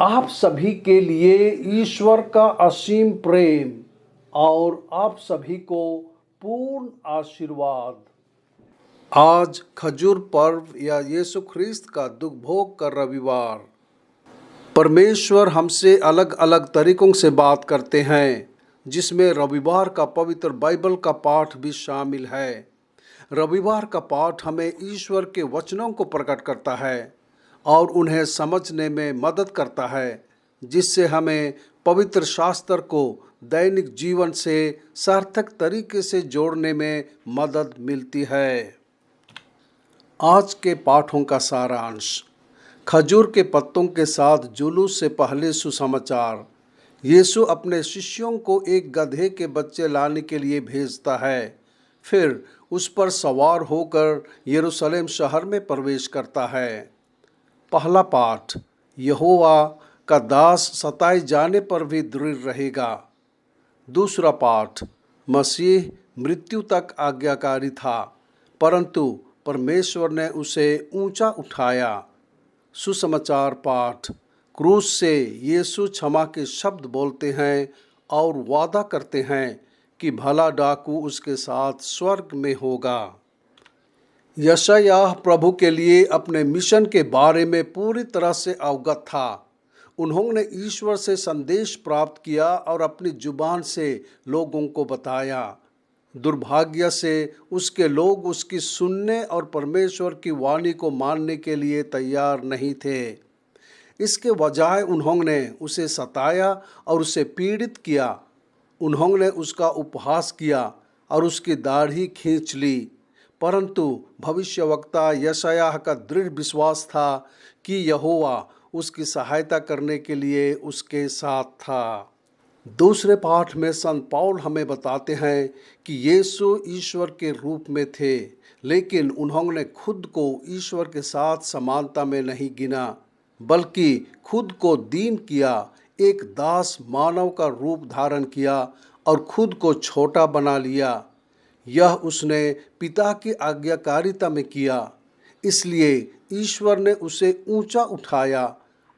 आप सभी के लिए ईश्वर का असीम प्रेम और आप सभी को पूर्ण आशीर्वाद। आज खजूर पर्व या यीशु ख्रीस्त का दुख भोग का रविवार। परमेश्वर हमसे अलग अलग तरीकों से बात करते हैं, जिसमें रविवार का पवित्र बाइबल का पाठ भी शामिल है। रविवार का पाठ हमें ईश्वर के वचनों को प्रकट करता है और उन्हें समझने में मदद करता है, जिससे हमें पवित्र शास्त्र को दैनिक जीवन से सार्थक तरीके से जोड़ने में मदद मिलती है। आज के पाठों का सारांश। खजूर के पत्तों के साथ जुलूस से पहले सुसमाचार। यीशु अपने शिष्यों को एक गधे के बच्चे लाने के लिए भेजता है, फिर उस पर सवार होकर यरूशलेम शहर में प्रवेश करता है। पहला पाठ। यहोवा का दास सताए जाने पर भी दृढ़ रहेगा। दूसरा पाठ। मसीह मृत्यु तक आज्ञाकारी था, परंतु परमेश्वर ने उसे ऊंचा उठाया। सुसमाचार पाठ। क्रूस से यीशु क्षमा के शब्द बोलते हैं और वादा करते हैं कि भला डाकू उसके साथ स्वर्ग में होगा। यशायाह प्रभु के लिए अपने मिशन के बारे में पूरी तरह से अवगत था। उन्होंने ईश्वर से संदेश प्राप्त किया और अपनी जुबान से लोगों को बताया। दुर्भाग्य से उसके लोग उसकी सुनने और परमेश्वर की वाणी को मानने के लिए तैयार नहीं थे। इसके बजाय उन्होंने उसे सताया और उसे पीड़ित किया। उन्होंने उसका उपहास किया और उसकी दाढ़ी खींच ली। परंतु भविष्यवक्ता यशायाह का दृढ़ विश्वास था कि यहोवा उसकी सहायता करने के लिए उसके साथ था। दूसरे पाठ में संत पौल हमें बताते हैं कि यीशु ईश्वर के रूप में थे, लेकिन उन्होंने खुद को ईश्वर के साथ समानता में नहीं गिना, बल्कि खुद को दीन किया, एक दास मानव का रूप धारण किया और खुद को छोटा बना लिया। यह उसने पिता की आज्ञाकारिता में किया। इसलिए ईश्वर ने उसे ऊंचा उठाया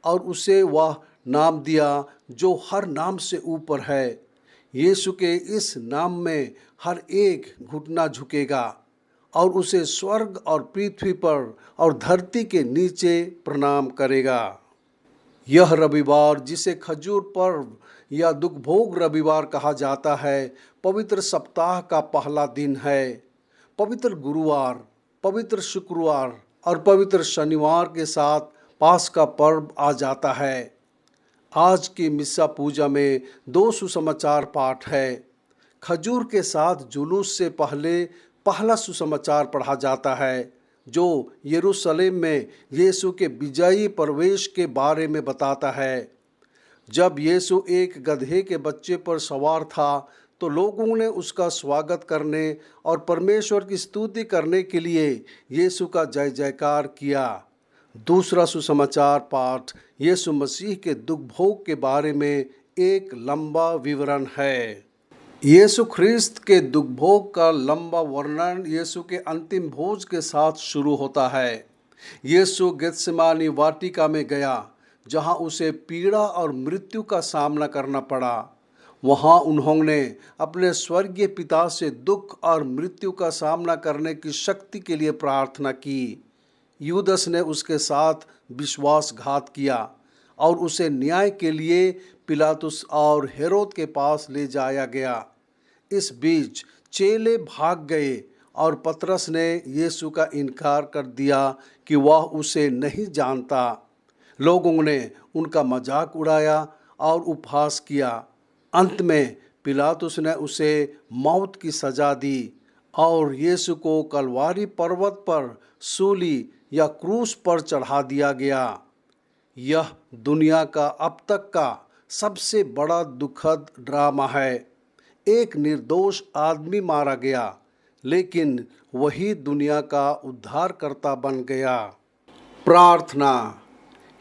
और उसे वह नाम दिया जो हर नाम से ऊपर है। यीशु के इस नाम में हर एक घुटना झुकेगा और उसे स्वर्ग और पृथ्वी पर और धरती के नीचे प्रणाम करेगा। यह रविवार, जिसे खजूर पर्व या दुख भोग रविवार कहा जाता है, पवित्र सप्ताह का पहला दिन है। पवित्र गुरुवार, पवित्र शुक्रवार और पवित्र शनिवार के साथ पास्का पर्व आ जाता है। आज की मिस्सा पूजा में 2 सुसमाचार पाठ है। खजूर के साथ जुलूस से पहले पहला सुसमाचार पढ़ा जाता है, जो यरूशलेम में यीशु के विजयी प्रवेश के बारे में बताता है। जब यीशु एक गधे के बच्चे पर सवार था, तो लोगों ने उसका स्वागत करने और परमेश्वर की स्तुति करने के लिए यीशु का जय जयकार किया। दूसरा सुसमाचार पाठ यीशु मसीह के दुख भोग के बारे में एक लंबा विवरण है। यीशु ख्रीस्त के दुख भोग का लंबा वर्णन यीशु के अंतिम भोज के साथ शुरू होता है। यीशु गेत्सेमानी वाटिका में गया, जहां उसे पीड़ा और मृत्यु का सामना करना पड़ा। वहां उन्होंने अपने स्वर्गीय पिता से दुख और मृत्यु का सामना करने की शक्ति के लिए प्रार्थना की। यूदस ने उसके साथ विश्वासघात किया और उसे न्याय के लिए पिलातुस और हेरोद के पास ले जाया गया। इस बीच चेले भाग गए और पतरस ने यीशु का इनकार कर दिया कि वह उसे नहीं जानता। लोगों ने उनका मजाक उड़ाया और उपहास किया। अंत में पिलातुस ने उसे मौत की सजा दी और यीशु को कलवारी पर्वत पर सूली या क्रूस पर चढ़ा दिया गया। यह दुनिया का अब तक का सबसे बड़ा दुखद ड्रामा है। एक निर्दोष आदमी मारा गया, लेकिन वही दुनिया का उद्धारकर्ता बन गया। प्रार्थना।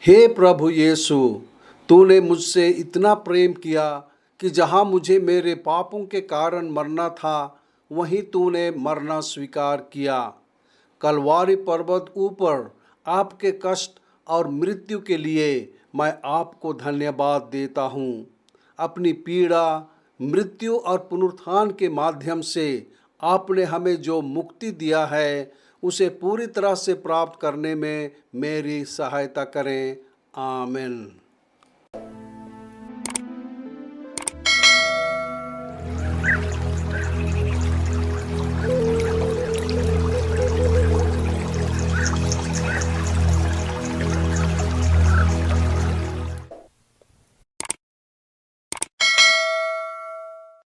हे प्रभु यीशु, तूने मुझसे इतना प्रेम किया कि जहां मुझे मेरे पापों के कारण मरना था, वहीं तूने मरना स्वीकार किया। कलवारी पर्वत ऊपर आपके कष्ट और मृत्यु के लिए मैं आपको धन्यवाद देता हूँ। अपनी पीड़ा, मृत्यु और पुनरुत्थान के माध्यम से आपने हमें जो मुक्ति दिया है उसे पूरी तरह से प्राप्त करने में मेरी सहायता करें। आमीन।